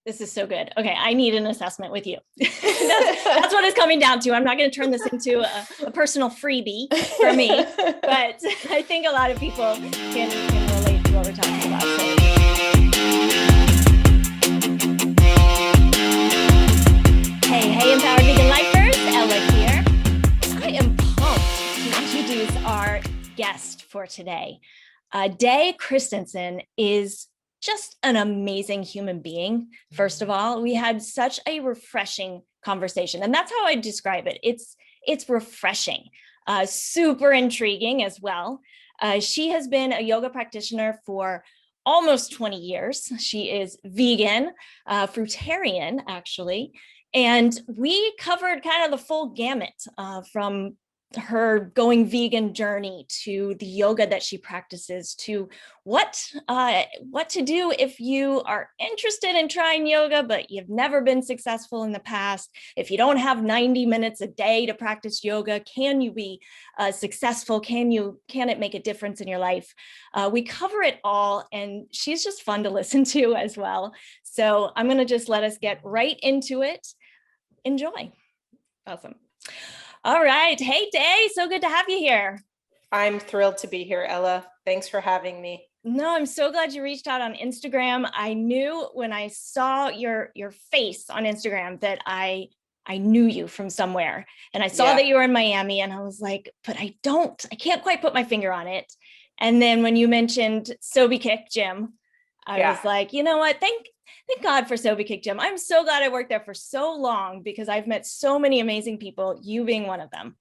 This is so good. Okay, I need an assessment with you. That's what it's coming down to. I'm not going to turn this into a personal freebie for me, but I think a lot of people can relate to what we're talking about. So. Hey, Empowered Vegan Lifers, Ella here. I am pumped to introduce our guest for today. Day Christenson is just an amazing human being. First of all, we had such a refreshing conversation, and that's how I describe it. It's refreshing, super intriguing as well. She has been a yoga practitioner for almost 20 years. She is vegan, fruitarian actually, and we covered kind of the full gamut from her going vegan journey to the yoga that she practices to what to do if you are interested in trying yoga, but you've never been successful in the past. If you don't have 90 minutes a day to practice yoga, can you be successful? Can it make a difference in your life? We cover it all, and she's just fun to listen to as well. So I'm going to just let us get right into it. Enjoy. Awesome. All right. Hey, Day. So good to have you here. I'm thrilled to be here, Ella. Thanks for having me. No, I'm so glad you reached out on Instagram. I knew when I saw your face on Instagram that I knew you from somewhere. And I saw that you were in Miami, and I was like, but I can't quite put my finger on it. And then when you mentioned Sobe Kick Gym, I was like, you know what? Thank God for Sobe Kick Gym. I'm so glad I worked there for so long because I've met so many amazing people, you being one of them.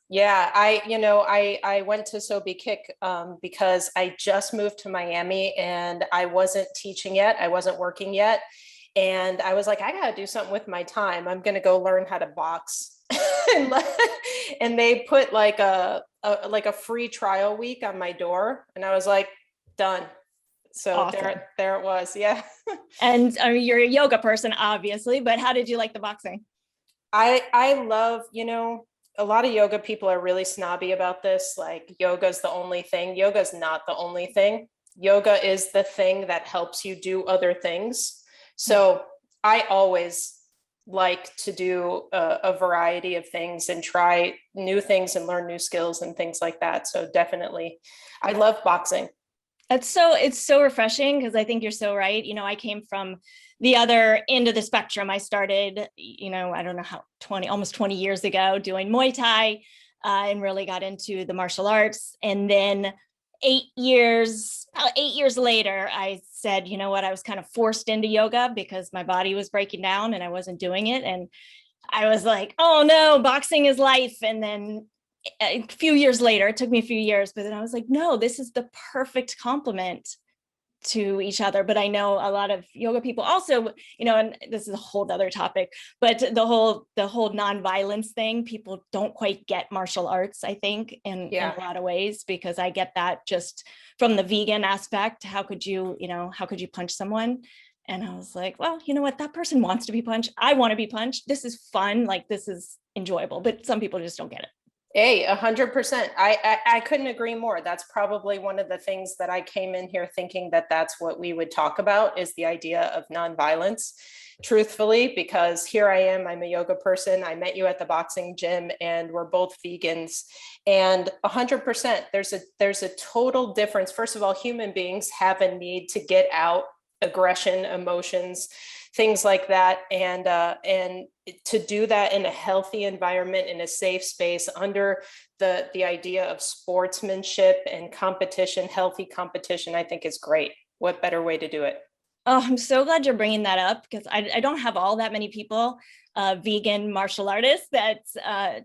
Yeah, I went to Sobe Kick because I just moved to Miami and I wasn't teaching yet. I wasn't working yet. And I was like, I got to do something with my time. I'm going to go learn how to box. And they put like a free trial week on my door. And I was like, done. So awesome. There it was. Yeah. And I mean, you're a yoga person, obviously, but how did you like the boxing? I love, a lot of yoga people are really snobby about this. Like yoga's the only thing. Yoga's not the only thing. Yoga is the thing that helps you do other things. So I always like to do a variety of things and try new things and learn new skills and things like that. So definitely, I love boxing. It's so refreshing because I think you're so right. I came from the other end of the spectrum. I started, I don't know how, almost 20 years ago doing Muay Thai and really got into the martial arts. And then 8 years later, I said, you know what, I was kind of forced into yoga because my body was breaking down and I wasn't doing it. And I was like, oh no, boxing is life. And then a few years later, it took me a few years, but then I was like, no, this is the perfect complement to each other. But I know a lot of yoga people also, and this is a whole other topic, but the whole nonviolence thing, people don't quite get martial arts, I think, in a lot of ways, because I get that just from the vegan aspect. How could you punch someone? And I was like, well, you know what? That person wants to be punched. I want to be punched. This is fun. Like, this is enjoyable, but some people just don't get it. Hey, 100%. I couldn't agree more. That's probably one of the things that I came in here thinking that that's what we would talk about, is the idea of nonviolence, truthfully, because here I am, I'm a yoga person. I met you at the boxing gym and we're both vegans, and 100%, there's a total difference. First of all, human beings have a need to get out aggression, emotions, things like that. And to do that in a healthy environment, in a safe space, under the idea of sportsmanship and competition, healthy competition, I think is great. What better way to do it? Oh, I'm so glad you're bringing that up, because I don't have all that many people, vegan martial artists, that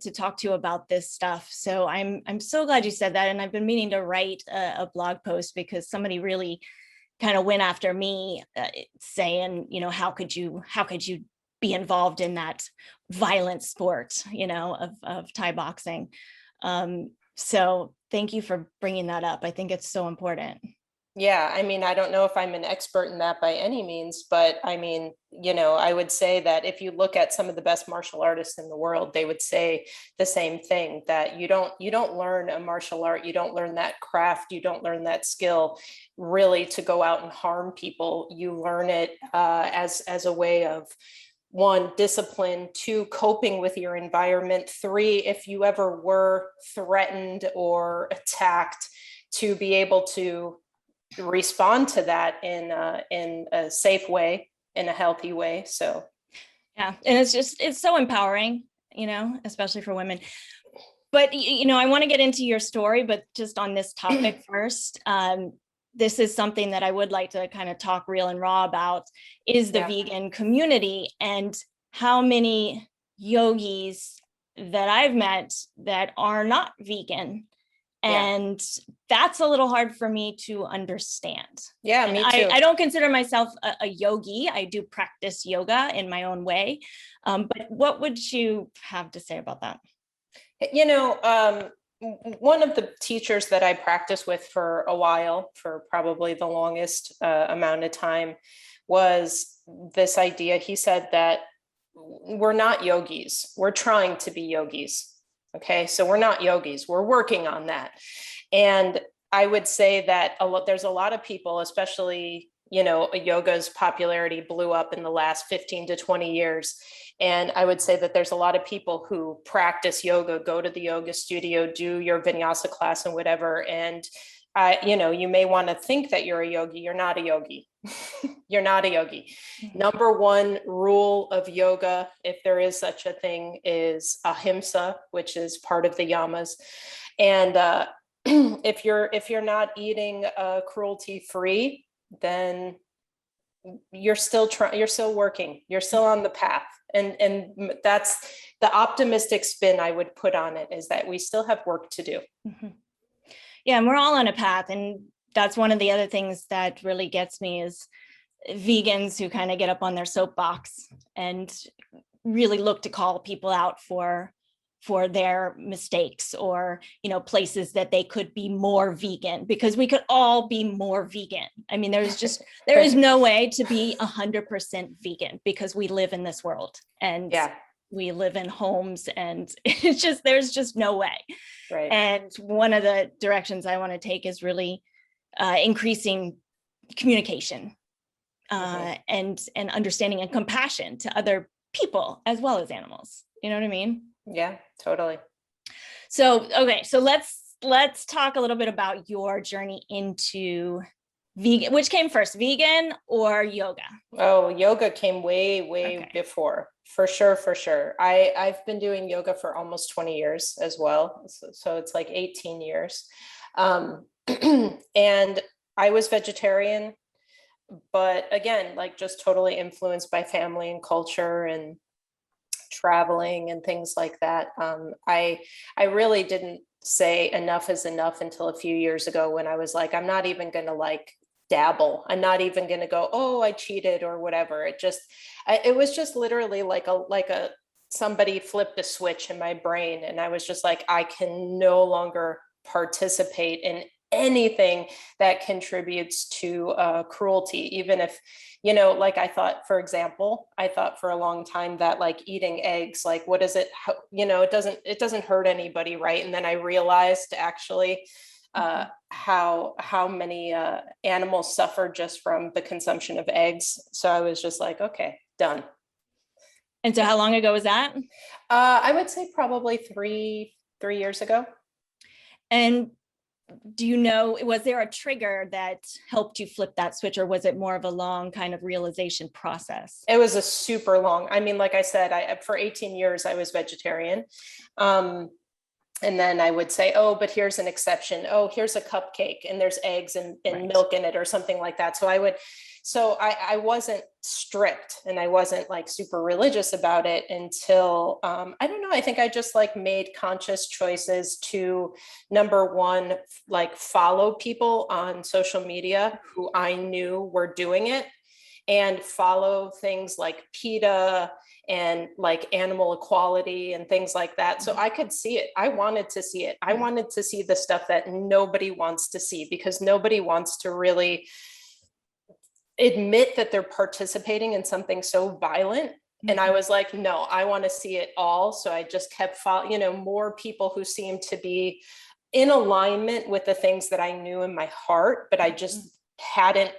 to talk to about this stuff. So I'm so glad you said that. And I've been meaning to write a blog post because somebody really kind of went after me saying, how could you be involved in that violent sport, of Thai boxing. So thank you for bringing that up. I think it's so important. Yeah, I mean, I don't know if I'm an expert in that by any means, but I mean, I would say that if you look at some of the best martial artists in the world, they would say the same thing, that you don't learn a martial art, you don't learn that craft, you don't learn that skill really to go out and harm people. You learn it as a way of, one, discipline, two, coping with your environment, three, if you ever were threatened or attacked, to be able to respond to that in a safe way, in a healthy way. So yeah, and it's so empowering, especially for women. But I want to get into your story, but just on this topic first, this is something that I would like to kind of talk real and raw about, is the vegan community, and how many yogis that I've met that are not vegan. And that's a little hard for me to understand. Yeah, and me too. I don't consider myself a yogi. I do practice yoga in my own way. But what would you have to say about that? One of the teachers that I practiced with for a while, for probably the longest amount of time, was this idea. He said that we're not yogis. We're trying to be yogis. Okay, so we're not yogis. We're working on that. And I would say that there's a lot of people, especially, yoga's popularity blew up in the last 15 to 20 years. And I would say that there's a lot of people who practice yoga, go to the yoga studio, do your vinyasa class and whatever. And you may want to think that you're a yogi. You're not a yogi. You're not a yogi. Number one rule of yoga, if there is such a thing, is ahimsa, which is part of the yamas. And if you're not eating cruelty free, then you're still working. You're still on the path. And that's the optimistic spin I would put on it, is that we still have work to do. Mm-hmm. Yeah, and we're all on a path. And that's one of the other things that really gets me, is vegans who kind of get up on their soapbox and really look to call people out for their mistakes, or places that they could be more vegan, because we could all be more vegan. I mean, there is no way to be 100% vegan, because we live in this world, and we live in homes, and there's just no way. Right. And one of the directions I want to take is really increasing communication, and understanding and compassion to other people as well as animals. You know what I mean? Yeah, totally. So, okay. So let's talk a little bit about your journey into vegan. Which came first, vegan or yoga? Oh, yoga came way before, for sure. I've been doing yoga for almost 20 years as well. So it's like 18 years. And I was vegetarian, but again, like just totally influenced by family and culture and traveling and things like that. I really didn't say enough is enough until a few years ago, when I was like, I'm not even going to like dabble. I'm not even going to go, oh, I cheated or whatever. It was just literally like somebody flipped a switch in my brain. And I was just like, I can no longer participate in anything that contributes to cruelty, even if, like I thought for a long time that like eating eggs, like, what is it? It doesn't hurt anybody. Right. And then I realized actually how many animals suffer just from the consumption of eggs. So I was just like, okay, done. And so how long ago was that? I would say probably three years ago. And was there a trigger that helped you flip that switch, or was it more of a long kind of realization process? It was a super long, I mean, like I said, for 18 years, I was vegetarian. And then I would say, oh, but here's an exception. Oh, here's a cupcake and there's eggs and right. milk in it or something like that. So I wasn't strict, and I wasn't like super religious about it until, I don't know, I think I just like made conscious choices to, number one, like follow people on social media who I knew were doing it. and follow things like PETA and like animal equality and things like that. So I could see it. I wanted to see it. I wanted to see the stuff that nobody wants to see, because nobody wants to really admit that they're participating in something so violent. And I was like, no, I want to see it all. So I just kept following, more people who seemed to be in alignment with the things that I knew in my heart, but I just hadn't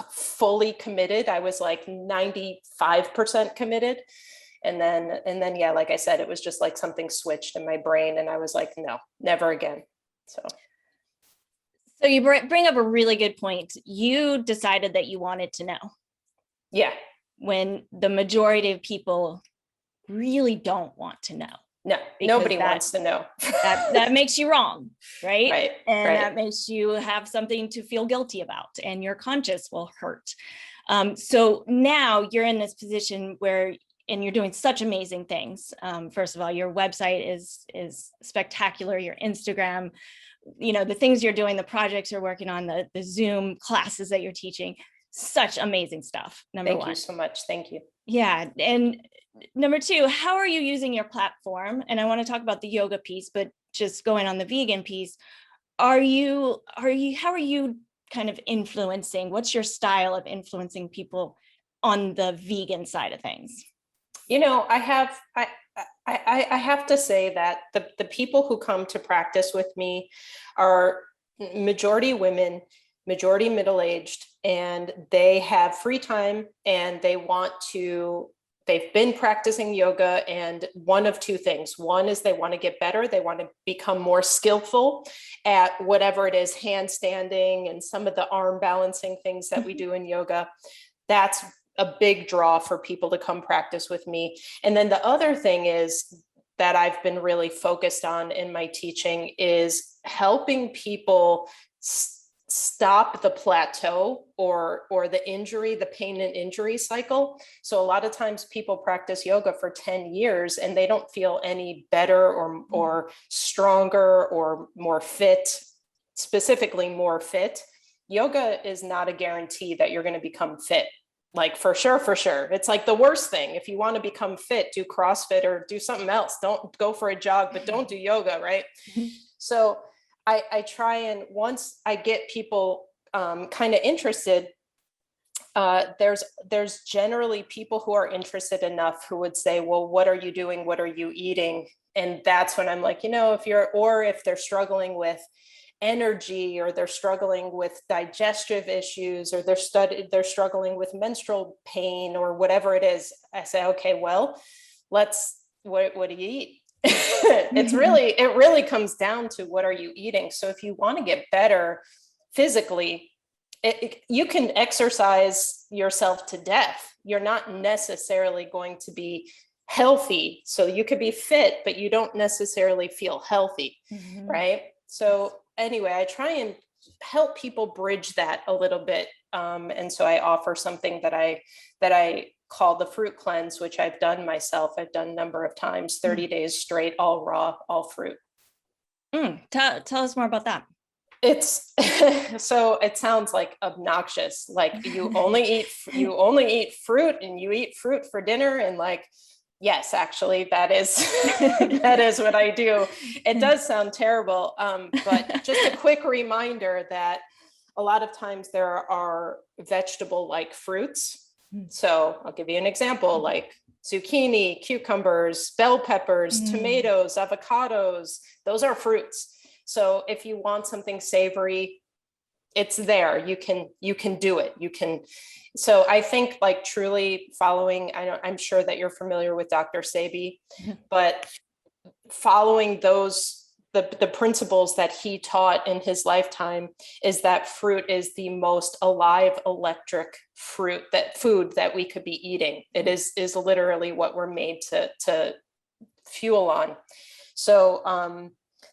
fully committed. I was like 95% committed. And then, yeah, like I said, it was just like something switched in my brain, and I was like, no, never again. So you bring up a really good point. You decided that you wanted to know. Yeah. When the majority of people really don't want to know. No, nobody wants to know. that makes you wrong, right? Right. And that makes you have something to feel guilty about, and your conscience will hurt. So now you're in this position where, and you're doing such amazing things. First of all, your website is spectacular. Your Instagram, the things you're doing, the projects you're working on, the Zoom classes that you're teaching, such amazing stuff. Number one. Thank you so much. Thank you. Yeah. And number two, how are you using your platform? And I want to talk about the yoga piece, but just going on the vegan piece, how are you kind of influencing? What's your style of influencing people on the vegan side of things? I have to say that the people who come to practice with me are majority women, majority middle-aged, and they have free time, and they've been practicing yoga, and one of two things. One is they want to get better. They want to become more skillful at whatever it is, handstanding and some of the arm balancing things that we do in yoga. That's a big draw for people to come practice with me. And then the other thing is that I've been really focused on in my teaching is helping people stop the plateau or the injury, the pain and injury cycle. So a lot of times people practice yoga for 10 years and they don't feel any better or stronger or more fit, specifically more fit. Yoga is not a guarantee that you're going to become fit. Like for sure. It's like the worst thing. If you want to become fit, do CrossFit or do something else. Don't go for a jog, but don't do yoga, right? So I try, and once I get people kind of interested, there's generally people who are interested enough who would say, well, what are you doing? What are you eating? And that's when I'm like, if they're struggling with energy, or they're struggling with digestive issues, or they're struggling with menstrual pain, or whatever it is, I say, okay, well, what do you eat? It really comes down to what are you eating. So if you want to get better physically, you can exercise yourself to death. You're not necessarily going to be healthy. So you could be fit, but you don't necessarily feel healthy, right? So anyway, I try and help people bridge that a little bit. And so I offer something that I call the fruit cleanse, which I've done myself. I've done a number of times, 30 days straight, all raw, all fruit. Tell us more about that. It's so it sounds like obnoxious. Like you only eat fruit, and you eat fruit for dinner. And like, yes, actually, that is what I do. It does sound terrible, but just a quick reminder that a lot of times there are vegetable-like fruits. So I'll give you an example, like zucchini, cucumbers, bell peppers, tomatoes, avocados. Those are fruits. So if you want something savory, it's there. You can do it. So I think like truly following, I'm sure that you're familiar with Dr. Sebi, but following the principles that he taught in his lifetime is that fruit is the most alive, electric food that we could be eating. It is literally what we're made to fuel on. So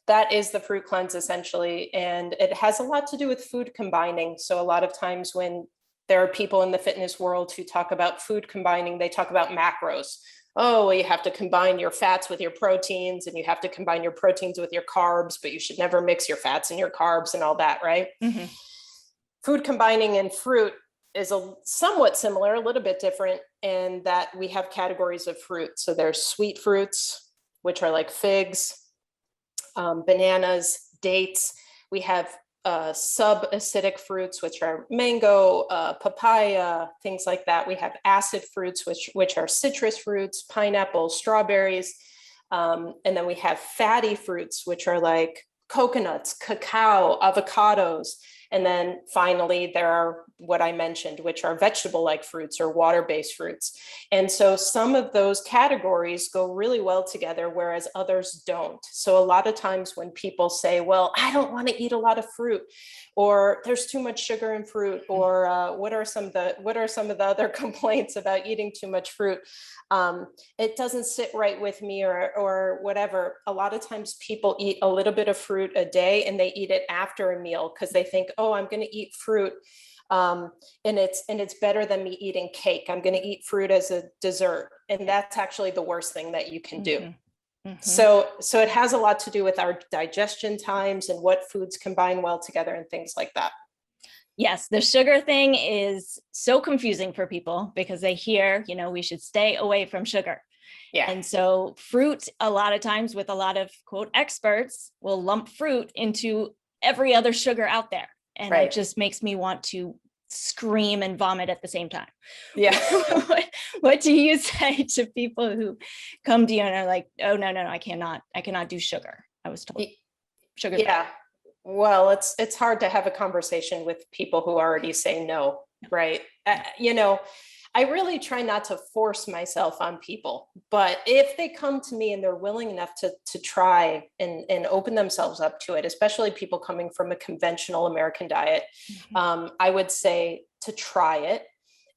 that is the fruit cleanse essentially. And it has a lot to do with food combining. So a lot of times when there are people in the fitness world who talk about food combining, they talk about macros. Oh, well, you have to combine your fats with your proteins, and you have to combine your proteins with your carbs, but you should never mix your fats and your carbs and all that, right? Food combining and fruit is a somewhat similar, a little bit different, in that we have categories of fruit. So there's sweet fruits, which are like figs, bananas, dates. We have sub-acidic fruits, which are mango, papaya, things like that. We have acid fruits, which are citrus fruits, pineapples, strawberries. And then we have fatty fruits, which are like coconuts, cacao, avocados. And then finally, there are what I mentioned, which are vegetable-like fruits or water-based fruits. And so some of those categories go really well together, whereas others don't. So a lot of times when people say, well, I don't want to eat a lot of fruit, or there's too much sugar in fruit, or what are some of the other complaints about eating too much fruit? It doesn't sit right with me, or whatever. A lot of times people eat a little bit of fruit a day and they eat it after a meal because they think, oh, I'm going to eat fruit. And it's better than me eating cake. I'm going to eat fruit as a dessert. And that's actually the worst thing that you can do. So it has a lot to do with our digestion times and what foods combine well together and things like that. Yes, the sugar thing is so confusing for people because they hear, we should stay away from sugar. Yeah. And so fruit, a lot of times with a lot of quote experts, will lump fruit into every other sugar out there. And It just makes me want to scream and vomit at the same time. Yeah. What do you say to people who come to you and are like, oh, no, I cannot do sugar. I was told sugar. Yeah. Well, it's hard to have a conversation with people who already say no, right? I really try not to force myself on people, but if they come to me and they're willing enough to try and open themselves up to it, especially people coming from a conventional American diet, I would say to try it.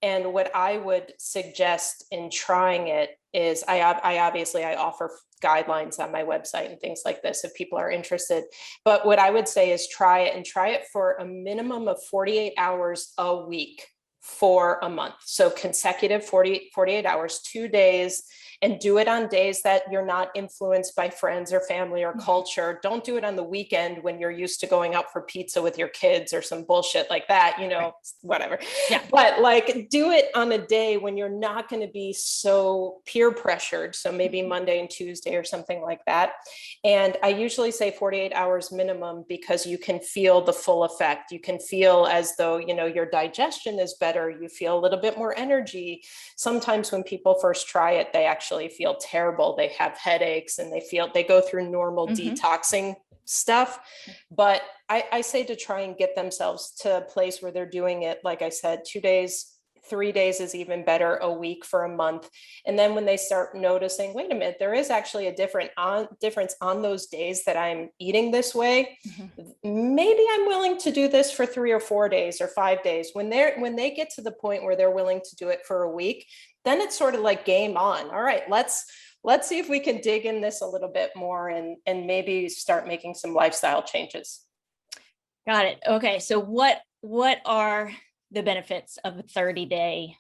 And what I would suggest in trying it is I offer guidelines on my website and things like this if people are interested. But what I would say is try it for a minimum of 48 hours a week for a month. So consecutive 48 hours, 2 days, and do it on days that you're not influenced by friends or family or culture. Don't do it on the weekend when you're used to going out for pizza with your kids or some bullshit like that, whatever. Yeah. But like do it on a day when you're not going to be so peer pressured. So maybe Monday and Tuesday or something like that. And I usually say 48 hours minimum because you can feel the full effect. You can feel as though, your digestion is better. You feel a little bit more energy. Sometimes when people first try it, they actually feel terrible. They have headaches and they go through normal detoxing stuff. But I say to try and get themselves to a place where they're doing it, like I said, 2 days, 3 days is even better, a week for a month. And then when they start noticing, wait a minute, there is actually a difference on those days that I'm eating this way. Maybe I'm willing to do this for 3 or 4 days or 5 days. When they get to the point where they're willing to do it for a week, then it's sort of like game on. All right, let's see if we can dig in this a little bit more and maybe start making some lifestyle changes. Got it. Okay. So what are the benefits of a 30-day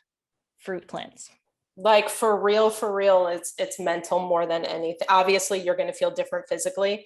fruit cleanse? Like for real, it's mental more than anything. Obviously, you're going to feel different physically,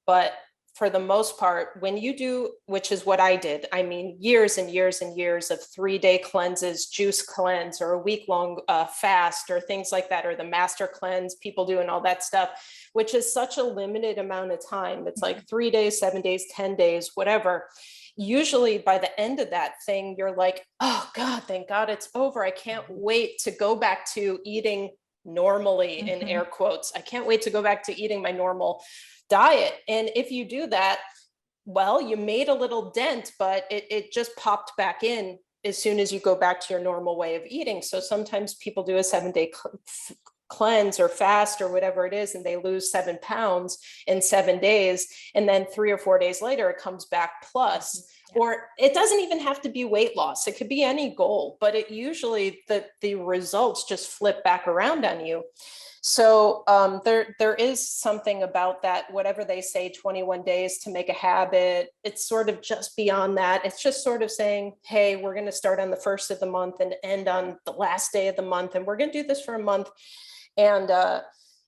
but for the most part, when you do, which is what I did, I mean, years and years and years of 3-day cleanses, juice cleanse, or a week-long fast, or things like that, or the master cleanse, people doing all that stuff, which is such a limited amount of time. It's like 3 days, 7 days, 10 days, whatever. Usually by the end of that thing, you're like, oh God, thank God it's over. I can't wait to go back to eating normally, in air quotes. I can't wait to go back to eating my normal diet. And if you do that, well, you made a little dent, but it just popped back in as soon as you go back to your normal way of eating. So sometimes people do a 7-day cleanse or fast or whatever it is, and they lose 7 pounds in 7 days. And then 3 or 4 days later, it comes back plus. Or it doesn't even have to be weight loss. It could be any goal, but it usually the results just flip back around on you. So there is something about that, whatever they say, 21 days to make a habit. It's sort of just beyond that. It's just sort of saying, hey, we're going to start on the first of the month and end on the last day of the month. And we're going to do this for a month. And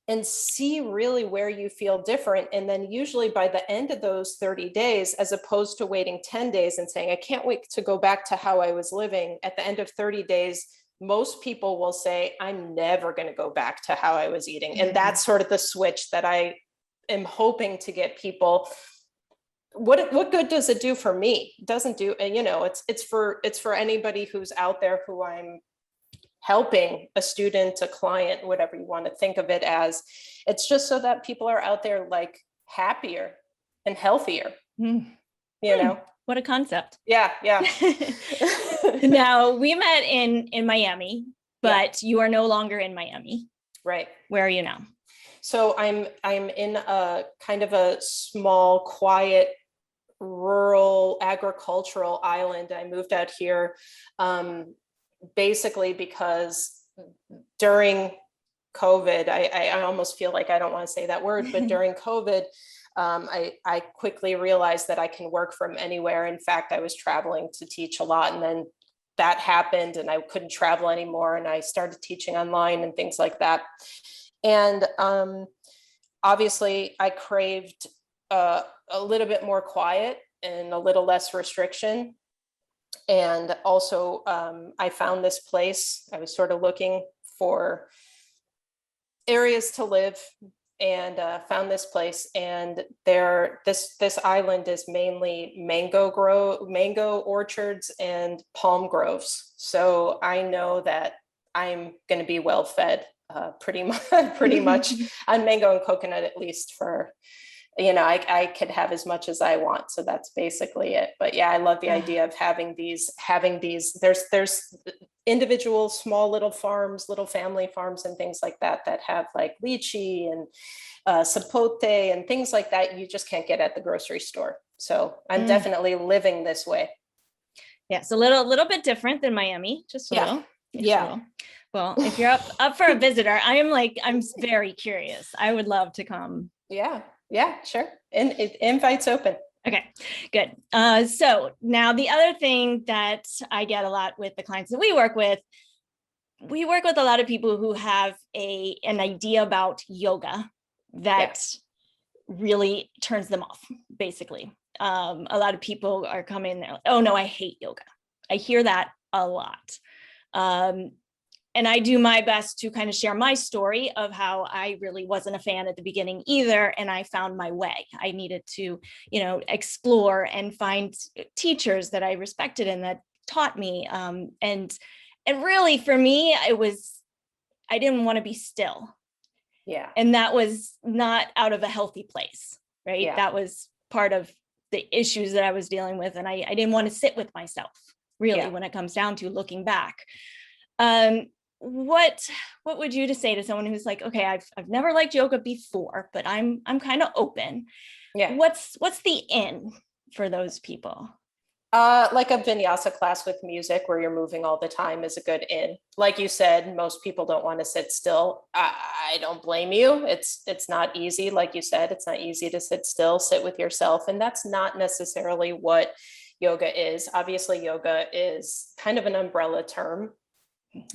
and see really where you feel different. And then usually by the end of those 30 days, as opposed to waiting 10 days and saying, I can't wait to go back to how I was living, at the end of 30 days, most people will say, I'm never going to go back to how I was eating. And that's sort of the switch that I am hoping to get people. What good does it do for me? It doesn't do, you know, it's for anybody who's out there who I'm helping, a student, a client, whatever you want to think of it as. It's just so that people are out there like happier and healthier, you know? What a concept. Yeah. Now, we met in Miami, but you are no longer in Miami. Right. Where are you now? So I'm in a kind of a small, quiet, rural, agricultural island. I moved out here basically because during COVID, I almost feel like I don't want to say that word, but during COVID, I quickly realized that I can work from anywhere. In fact, I was traveling to teach a lot, and then that happened and I couldn't travel anymore. And I started teaching online and things like that. And obviously I craved a little bit more quiet and a little less restriction. And also I found this place. I was sort of looking for areas to live, and found this place. And this island is mainly mango orchards and palm groves. So I know that I'm going to be well fed pretty much on mango and coconut, at least for, you know, I could have as much as I want. So that's basically it. But yeah, I love the idea of having these, there's individual small little farms, little family farms and things like that, that have like lychee and sapote and things like that you just can't get at the grocery store. So I'm definitely living this way. Yeah, it's a little bit different than Miami, just a little. Yeah. A little. Well, if you're up for a visitor, I'm very curious. I would love to come. Yeah, sure. And invite's open. Okay, good. So now the other thing that I get a lot with the clients that we work with a lot of people who have an idea about yoga that really turns them off, basically. A lot of people are coming there like, oh no, I hate yoga. I hear that a lot. And I do my best to kind of share my story of how I really wasn't a fan at the beginning either. And I found my way. I needed to, explore and find teachers that I respected and that taught me. And really for me, I didn't want to be still. Yeah. And that was not out of a healthy place, right? Yeah. That was part of the issues that I was dealing with. And I didn't want to sit with myself, really, when it comes down to looking back. What would you say to someone who's like, okay, I've never liked yoga before, but I'm kind of open. Yeah. What's the in for those people? Like a vinyasa class with music where you're moving all the time is a good in. Like you said, most people don't want to sit still. I don't blame you. It's not easy. Like you said, it's not easy to sit still, sit with yourself. And that's not necessarily what yoga is. Obviously, yoga is kind of an umbrella term.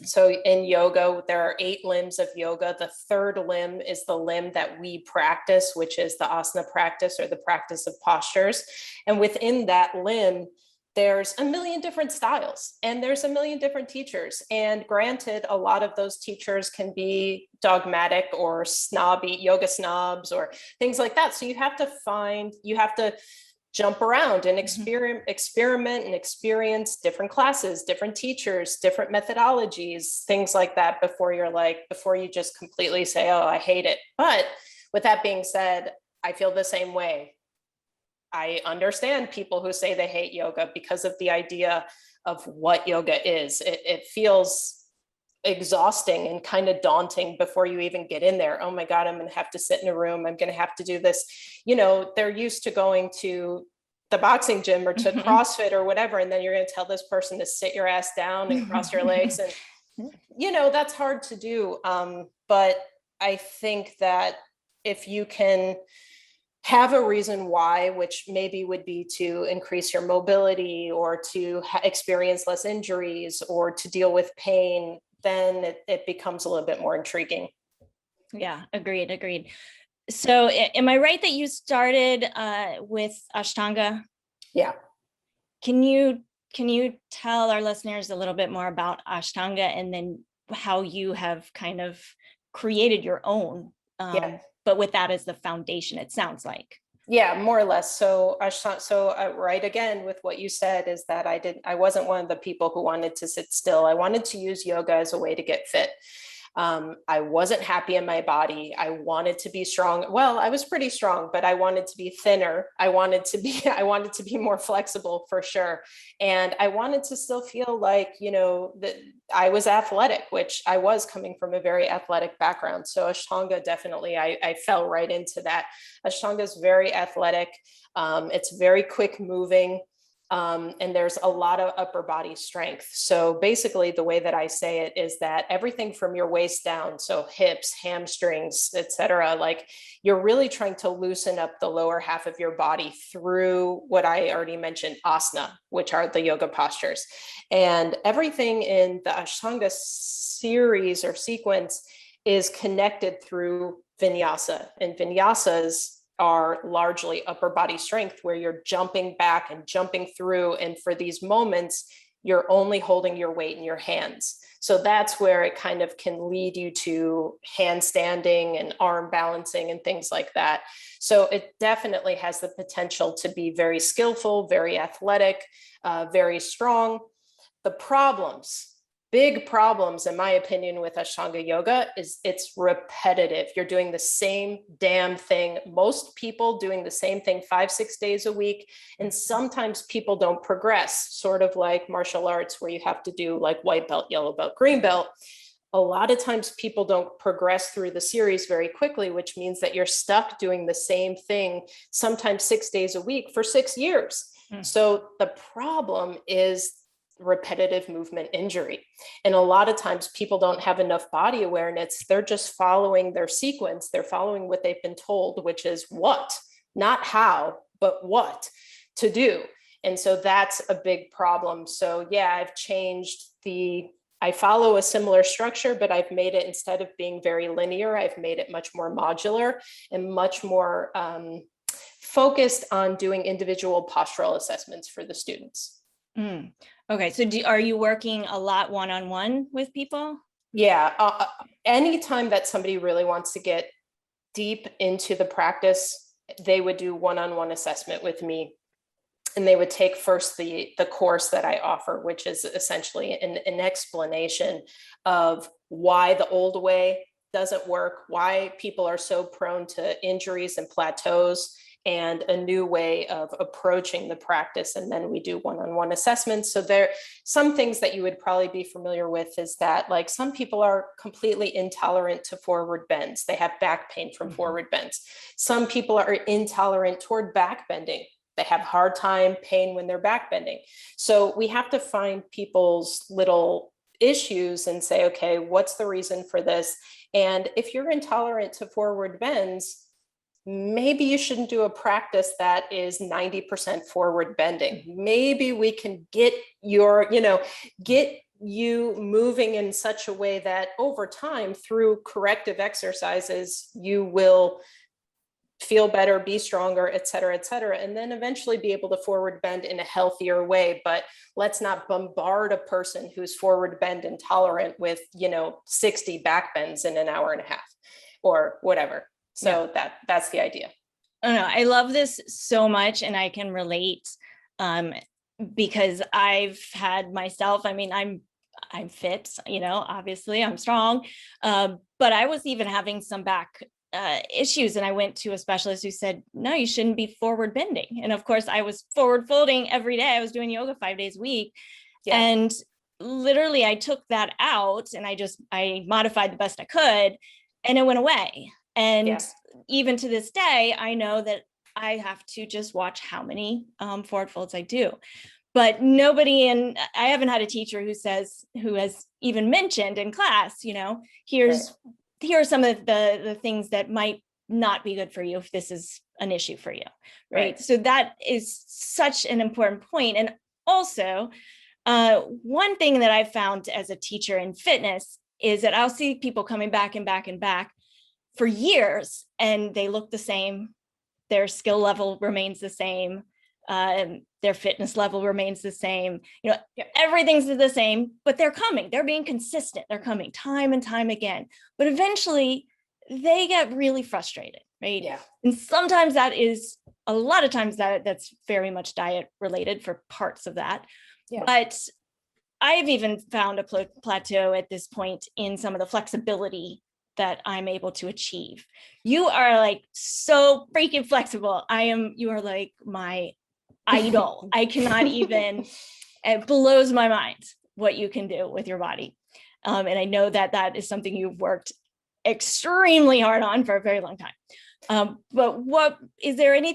So in yoga, there are 8 limbs of yoga. The third limb is the limb that we practice, which is the asana practice or the practice of postures. And within that limb, there's a million different styles and there's a million different teachers. And granted, a lot of those teachers can be dogmatic or snobby, yoga snobs or things like that. So you have to jump around and experiment and experience different classes, different teachers, different methodologies, things like that before you just completely say, oh, I hate it. But with that being said, I feel the same way. I understand people who say they hate yoga because of the idea of what yoga is. It feels exhausting and kind of daunting before you even get in there. Oh my God, I'm going to have to sit in a room. I'm going to have to do this. They're used to going to the boxing gym or to CrossFit or whatever. And then you're going to tell this person to sit your ass down and cross your legs. And, that's hard to do. But I think that if you can have a reason why, which maybe would be to increase your mobility or to experience less injuries or to deal with pain, then it becomes a little bit more intriguing. Yeah, agreed. So am I right that you started with Ashtanga? Yeah. Can you tell our listeners a little bit more about Ashtanga and then how you have kind of created your own, Yeah. but with that as the foundation, it sounds like. Yeah, more or less. So, right again with what you said is that I wasn't one of the people who wanted to sit still. I wanted to use yoga as a way to get fit. I wasn't happy in my body. I wanted to be strong. Well, I was pretty strong, but I wanted to be thinner. I wanted to be more flexible for sure. And I wanted to still feel like, that I was athletic, which I was coming from a very athletic background. So Ashtanga, definitely, I fell right into that. Ashtanga is very athletic. It's very quick moving. And there's a lot of upper body strength. So basically the way that I say it is that everything from your waist down, so hips, hamstrings, etc., like you're really trying to loosen up the lower half of your body through what I already mentioned, asana, which are the yoga postures. And everything in the Ashtanga series or sequence is connected through vinyasa, and vinyasas are largely upper body strength, where you're jumping back and jumping through. And for these moments, you're only holding your weight in your hands. So that's where it kind of can lead you to handstanding and arm balancing and things like that. So it definitely has the potential to be very skillful, very athletic, very strong. The big problems, in my opinion, with Ashtanga yoga is it's repetitive. You're doing the same damn thing. Most people doing the same thing 5-6 days a week. And sometimes people don't progress, sort of like martial arts, where you have to do like white belt, yellow belt, green belt. A lot of times people don't progress through the series very quickly, which means that you're stuck doing the same thing, sometimes 6 days a week for 6 years. So the problem is repetitive movement injury. And a lot of times people don't have enough body awareness. They're just following their sequence. They're following what they've been told, which is what, not how, but what to do. And so that's a big problem. So yeah, I follow a similar structure, but I've made it, instead of being very linear, I've made it much more modular and much more focused on doing individual postural assessments for the students. Okay, so are you working a lot one-on-one with people? Yeah, anytime that somebody really wants to get deep into the practice, they would do one-on-one assessment with me. And they would take first the course that I offer, which is essentially an explanation of why the old way doesn't work, why people are so prone to injuries and plateaus, and a new way of approaching the practice. And then we do one-on-one assessments. So there, some things that you would probably be familiar with is that, like, some people are completely intolerant to forward bends. They have back pain from forward bends. Some people are intolerant toward back bending. They have hard time, pain when they're back bending. So we have to find people's little issues and say, okay, what's the reason for this? And if you're intolerant to forward bends, maybe you shouldn't do a practice that is 90% forward bending. Maybe we can get you moving in such a way that over time, through corrective exercises, you will feel better, be stronger, et cetera, and then eventually be able to forward bend in a healthier way. But let's not bombard a person who's forward bend intolerant with, 60 back bends in an hour and a half or whatever. So that's the idea. Oh, no, I love this so much, and I can relate because I've had myself, I'm fit, obviously I'm strong, but I was even having some back issues, and I went to a specialist who said, no, you shouldn't be forward bending. And of course I was forward folding every day. I was doing yoga 5 days a week. Yeah. And literally I took that out and I modified the best I could, and it went away. And even to this day, I know that I have to just watch how many forward folds I do. But I haven't had a teacher who has even mentioned in class, here are some of the things that might not be good for you if this is an issue for you, right? So that is such an important point. And also, one thing that I've found as a teacher in fitness is that I'll see people coming back and back and back for years and they look the same. Their skill level remains the same. Their fitness level remains the same. Everything's the same, but they're coming. They're being consistent. They're coming time and time again. But eventually they get really frustrated, right? Yeah. And sometimes a lot of times that's very much diet related for parts of that. Yeah. But I've even found a plateau at this point in some of the flexibility that I'm able to achieve. You are like so freaking flexible. You are like my idol. I cannot even, it blows my mind what you can do with your body. And I know that is something you've worked extremely hard on for a very long time. But is there any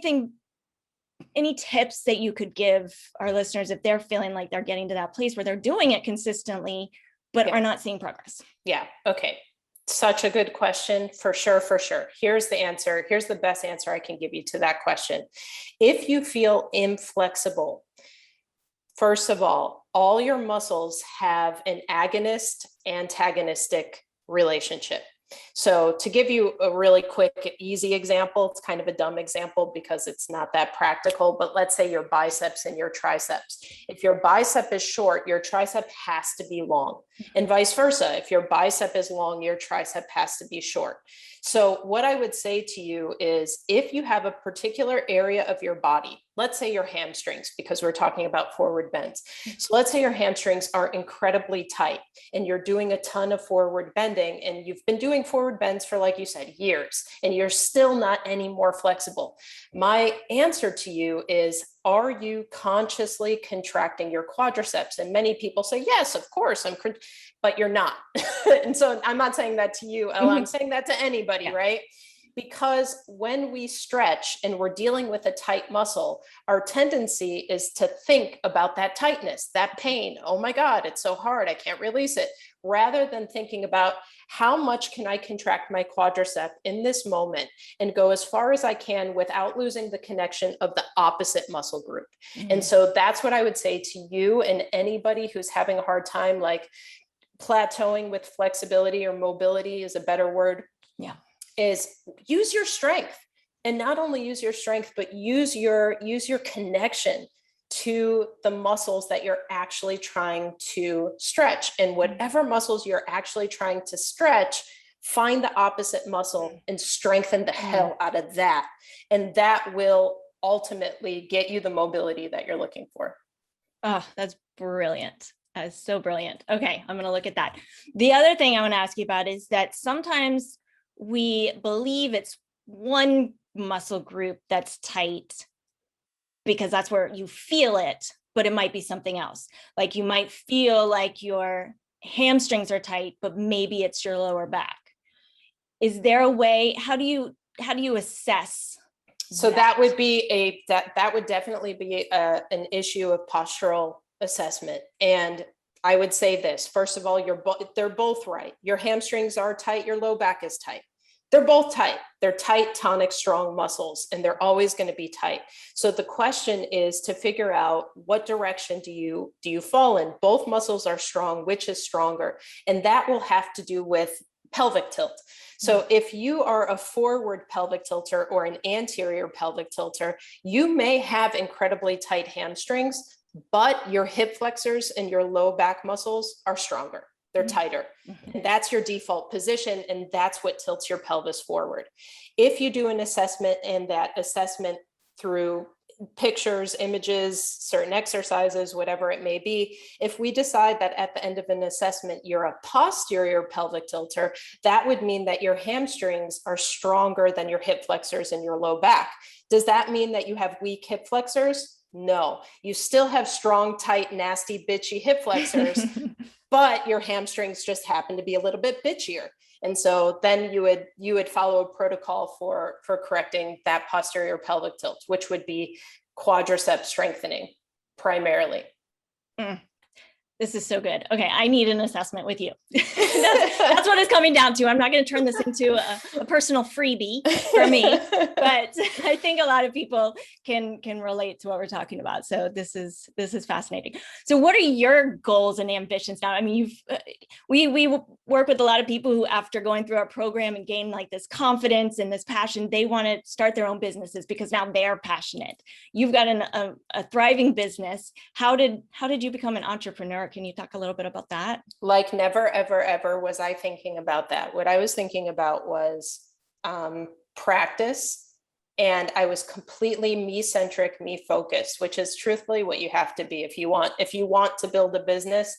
tips that you could give our listeners if they're feeling like they're getting to that place where they're doing it consistently, but are not seeing progress? Yeah. Okay. Such a good question. For sure. For sure. Here's the answer. Here's the best answer I can give you to that question. If you feel inflexible, first of all your muscles have an agonist antagonistic relationship. So to give you a really quick, easy example, it's kind of a dumb example because it's not that practical, but let's say your biceps and your triceps. If your bicep is short, your tricep has to be long, and vice versa. If your bicep is long, your tricep has to be short. So what I would say to you is if you have a particular area of your body, let's say your hamstrings, because we're talking about forward bends. So let's say your hamstrings are incredibly tight and you're doing a ton of forward bending and you've been doing forward bends for, like you said, years, and you're still not any more flexible. My answer to you is, are you consciously contracting your quadriceps? And many people say, yes, of course, but you're not. And so I'm not saying that to you, Ella, I'm saying that to anybody, right? Because when we stretch and we're dealing with a tight muscle, our tendency is to think about that tightness, that pain. Oh my God, it's so hard, I can't release it. Rather than thinking about how much can I contract my quadricep in this moment and go as far as I can without losing the connection of the opposite muscle group. And so that's what I would say to you and anybody who's having a hard time, like plateauing with flexibility, or mobility is a better word. Yeah. Is use your strength, and not only use your strength, but use your connection to the muscles that you're actually trying to stretch. And whatever muscles you're actually trying to stretch, find the opposite muscle and strengthen the hell out of that. And that will ultimately get you the mobility that you're looking for. Oh, that's brilliant. That is so brilliant. Okay, I'm going to look at that. The other thing I want to ask you about is that sometimes we believe it's one muscle group that's tight because that's where you feel it, but it might be something else. Like you might feel like your hamstrings are tight, but maybe it's your lower back. Is there a way, how do you assess? So that would be that would definitely be an issue of postural assessment. And I would say this, first of all, they're both right. Your hamstrings are tight, your low back is tight. They're both tight. They're tight, tonic, strong muscles, and they're always going to be tight. So the question is to figure out what direction do you fall in? Both muscles are strong, which is stronger? And that will have to do with pelvic tilt. So if you are a forward pelvic tilter or an anterior pelvic tilter, you may have incredibly tight hamstrings, but your hip flexors and your low back muscles are stronger. They're tighter. And that's your default position. And that's what tilts your pelvis forward. If you do an assessment, and that assessment through pictures, images, certain exercises, whatever it may be, if we decide that at the end of an assessment, you're a posterior pelvic tilter, that would mean that your hamstrings are stronger than your hip flexors and your low back. Does that mean that you have weak hip flexors? No, you still have strong, tight, nasty, bitchy hip flexors, but your hamstrings just happen to be a little bit bitchier. And so then you would follow a protocol for correcting that posterior pelvic tilt, which would be quadricep strengthening primarily. This is so good. Okay, I need an assessment with you. That's what it's coming down to. I'm not going to turn this into a personal freebie for me, but I think a lot of people can relate to what we're talking about. So this is fascinating. So what are your goals and ambitions now? I mean, we work with a lot of people who, after going through our program and gain like this confidence and this passion, they want to start their own businesses because now they're passionate. You've got a thriving business. How did you become an entrepreneur? Can you talk a little bit about that? Like never, ever, ever was I thinking about that. What I was thinking about was practice. And I was completely me-centric, me-focused, which is truthfully what you have to be if you want to build a business.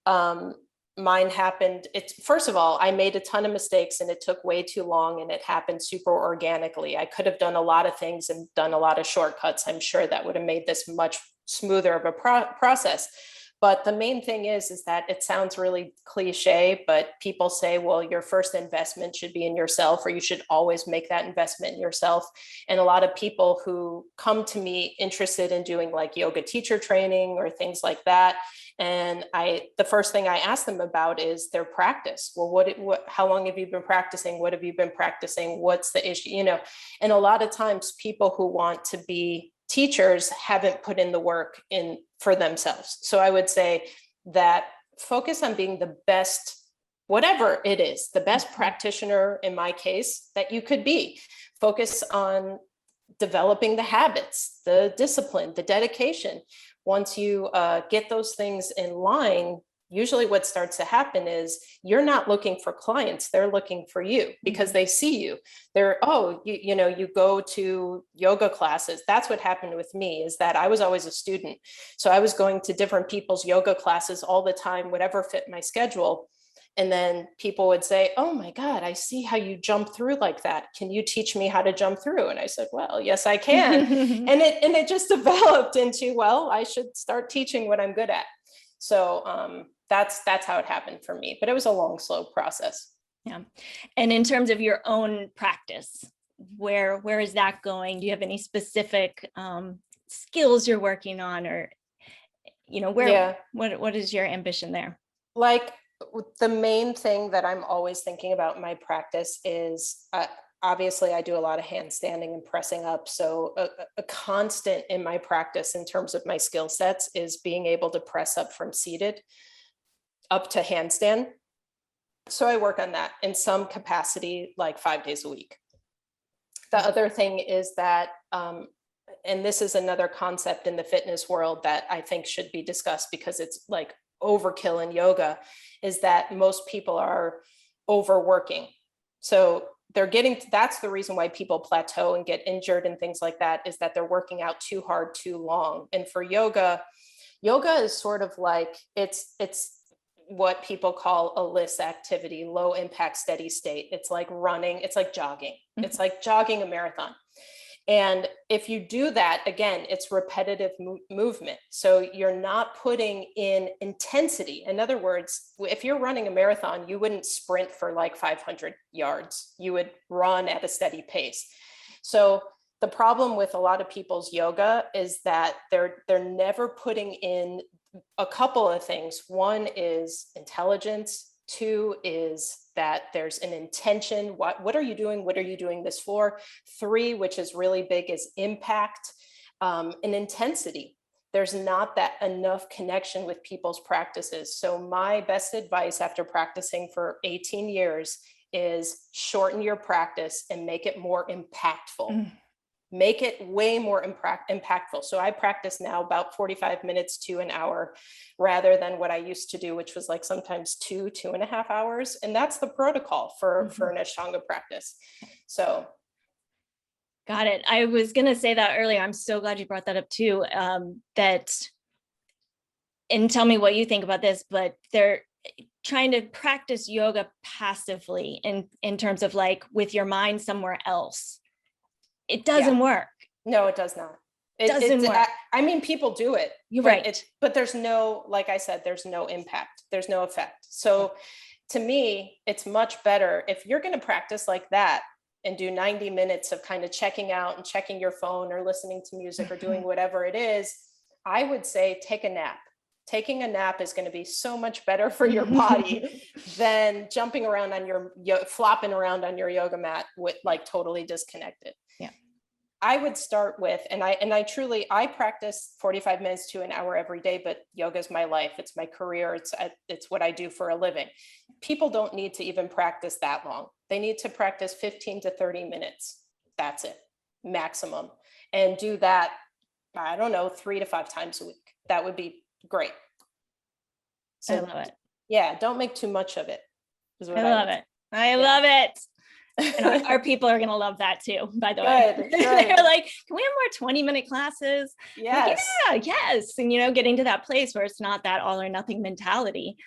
Mine happened. First of all, I made a ton of mistakes and it took way too long and it happened super organically. I could have done a lot of things and done a lot of shortcuts. I'm sure that would have made this much smoother of a process. But the main thing is that it sounds really cliche, but people say, well, your first investment should be in yourself, or you should always make that investment in yourself. And a lot of people who come to me interested in doing like yoga teacher training or things like that, and the first thing I ask them about is their practice. Well, how long have you been practicing? What have you been practicing? What's the issue? And a lot of times people who want to be teachers haven't put in the work in for themselves. So I would say that focus on being the best, whatever it is, the best practitioner in my case that you could be. Focus on developing the habits, the discipline, the dedication. Once you get those things in line, usually what starts to happen is you're not looking for clients, they're looking for you because they see you. You go to yoga classes. That's what happened with me, is that I was always a student. So I was going to different people's yoga classes all the time, whatever fit my schedule. And then people would say, oh my God, I see how you jump through like that. Can you teach me how to jump through? And I said, well, yes, I can. and it just developed into, well, I should start teaching what I'm good at. So that's how it happened for me, but it was a long, slow process. Yeah. And in terms of your own practice, where is that going? Do you have any specific skills you're working on, or, what is your ambition there? Like the main thing that I'm always thinking about in my practice is, obviously I do a lot of handstanding and pressing up. So a constant in my practice in terms of my skill sets is being able to press up from seated up to handstand. So I work on that in some capacity, like 5 days a week. The other thing is that, and this is another concept in the fitness world that I think should be discussed because it's like overkill in yoga, is that most people are overworking. So that's the reason why people plateau and get injured and things like that, is that they're working out too hard, too long. And for yoga is sort of like, it's what people call a LISS activity, low impact, steady state. It's like running, it's like jogging. Mm-hmm. It's like jogging a marathon. And if you do that, again, it's repetitive movement. So you're not putting in intensity. In other words, if you're running a marathon, you wouldn't sprint for like 500 yards. You would run at a steady pace. So the problem with a lot of people's yoga is that they're never putting in a couple of things. One is intelligence. Two is that there's an intention. What are you doing? What are you doing this for? Three, which is really big, is impact and intensity. There's not that enough connection with people's practices. So my best advice after practicing for 18 years is shorten your practice and make it more impactful. Make it way more impactful. So I practice now about 45 minutes to an hour rather than what I used to do, which was like sometimes 2.5 hours. And that's the protocol for an Ashtanga practice. So. Got it. I was going to say that earlier. I'm so glad you brought that up too. And tell me what you think about this, but they're trying to practice yoga passively in terms of like with your mind somewhere else. It doesn't work. No, it does not. It doesn't work. I mean, people do it. You're right. But there's no, like I said, there's no impact. There's no effect. So to me, it's much better if you're going to practice like that and do 90 minutes of kind of checking out and checking your phone or listening to music or doing whatever it is, I would say take a nap. Taking a nap is going to be so much better for your body than jumping around on your, flopping around on your yoga mat with like totally disconnected. Yeah. I would start with, and I practice 45 minutes to an hour every day, but yoga is my life. It's my career. It's what I do for a living. People don't need to even practice that long. They need to practice 15 to 30 minutes. That's it, maximum. And do that, I don't know, 3 to 5 times a week. That would be great. So, I love it. Yeah, don't make too much of it. I love it. I love it. And our people are going to love that too, by the way. Good. They're like, can we have more 20-minute classes? Yes. Like, yeah, yes. And, getting to that place where it's not that all or nothing mentality,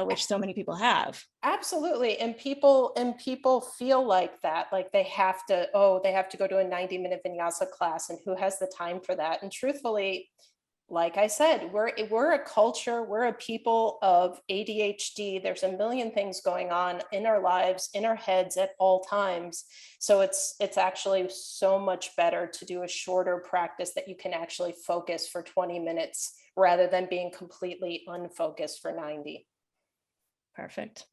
which so many people have. Absolutely. And people feel like that, like they have to go to a 90-minute vinyasa class, and who has the time for that? And truthfully, like I said, we're a culture, we're a people of ADHD. There's a million things going on in our lives, in our heads at all times. So it's actually so much better to do a shorter practice that you can actually focus for 20 minutes rather than being completely unfocused for 90. Perfect.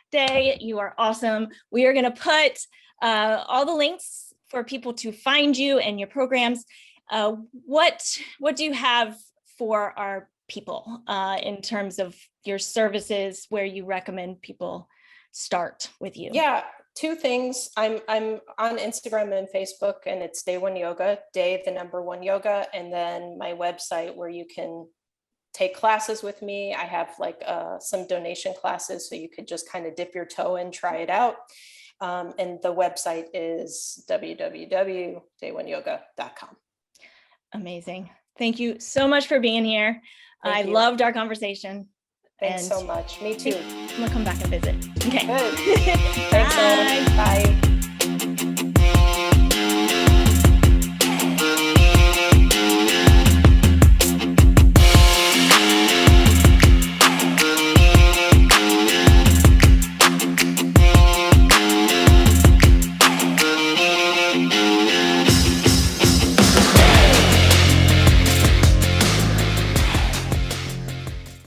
Day, you are awesome. We are going to put all the links for people to find you and your programs. What do you have for our people in terms of your services, where you recommend people start with you? Yeah, 2 things. I'm on Instagram and Facebook, and it's Day1Yoga, Day, the number 1 yoga, and then my website where you can take classes with me. I have like some donation classes, so you could just kind of dip your toe in, try it out. And the website is www.day1yoga.com. Amazing. Thank you so much for being here. I loved our conversation. Thanks so much. Me too. I'm gonna come back and visit. Okay. Good. Thanks, Ellen.